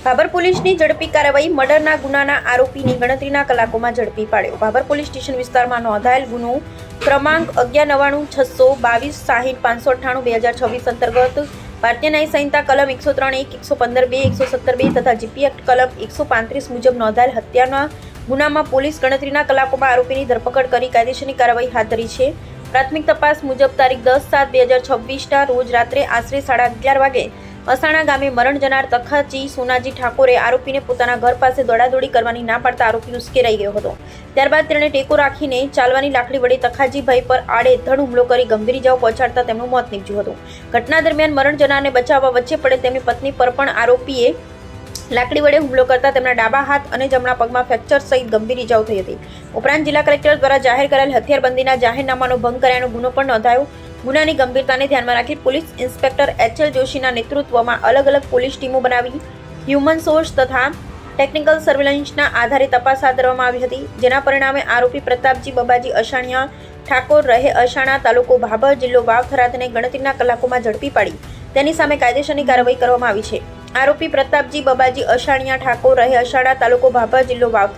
ભાભર પોલીસની ઝડપી કાર્યવાહી મર્ડરના ગુનાના આરોપીની ગણતરીના કલાકોમાં ઝડપી પાડ્યો। ભાભર પોલીસ સ્ટેશન વિસ્તારમાં નોંધાયેલ ગુનો ક્રમાંક 119960060598 અંતર્ગત ભારતીય ન્યાય સંહિતા કલમ 103(1) 115(2) 117(2) તથા જીપી એક્ટ કલમ 135 મુજબ નોંધાયેલ હત્યાના ગુનામાં પોલીસ ગણતરીના કલાકોમાં આરોપીની ધરપકડ કરી કાયદેસરની કાર્યવાહી હાથ ધરી છે। પ્રાથમિક તપાસ મુજબ તારીખ 10/7/2026ના રોજ રાત્રે આશરે 11:30 વાગે અસાણા ગામે મરણ જનાર તખાજી સોનાજી ઠાકોરે આરોપીને પોતાના ઘર પાસે દોડાદોડી કરવાની ના પાડતા આરોપી ઉશ્કેરાઈ ગયો હતો। ત્યારબાદ તેણે ટેકો રાખીને ચાલવાની લાકડી વડે તખાજીભાઈ પર આડેધડ હુમલો કરી ગંભીર ઇજાઓ પહોંચાડતા તેમનું મોત નીપજ્યું હતું। ઘટના દરમિયાન મરણ જનારને બચાવવા વચ્ચે પડે તેમની પત્ની પર પણ આરોપીએ લાકડી વડે હુમલો કરતા તેમના ડાબા હાથ અને જમણા પગમાં ફ્રેક્ચર સહિત ગંભીર ઇજાઓ થઈ હતી। ઉપરાંત જિલ્લા કલેક્ટર દ્વારા જાહેર કરાયેલ હથિયારબંધીના જાહેરનામાનો ભંગ કર્યાનો ગુનો પણ નોંધાયો। ગુનાની ગંભીરતાને ધ્યાનમાં રાખી પોલીસ ઇન્સ્પેક્ટર એચ.એલ. જોશીના નેતૃત્વમાં અલગ અલગ પોલીસ ટીમો બનાવી હ્યુમન સોર્સ તથા ટેકનિકલ સર્વેલન્સના આધારે તપાસ હાથ ધરવામાં આવી હતી, જેના પરિણામે આરોપી પ્રતાપજી બબાજી અસાણિયા ઠાકોર રહે અસાણા, તાલુકો ભાભર, જિલ્લો વાવ થરાદને ગણતરીના કલાકોમાં ઝડપી પાડી તેની સામે કાયદેસરની કાર્યવાહી કરવામાં આવી છે। આરોપી પ્રતાપજી બબાજી અસાણિયા ઠાકોર રહે અસાણા, તાલુકો ભાભર, જિલ્લો વાવ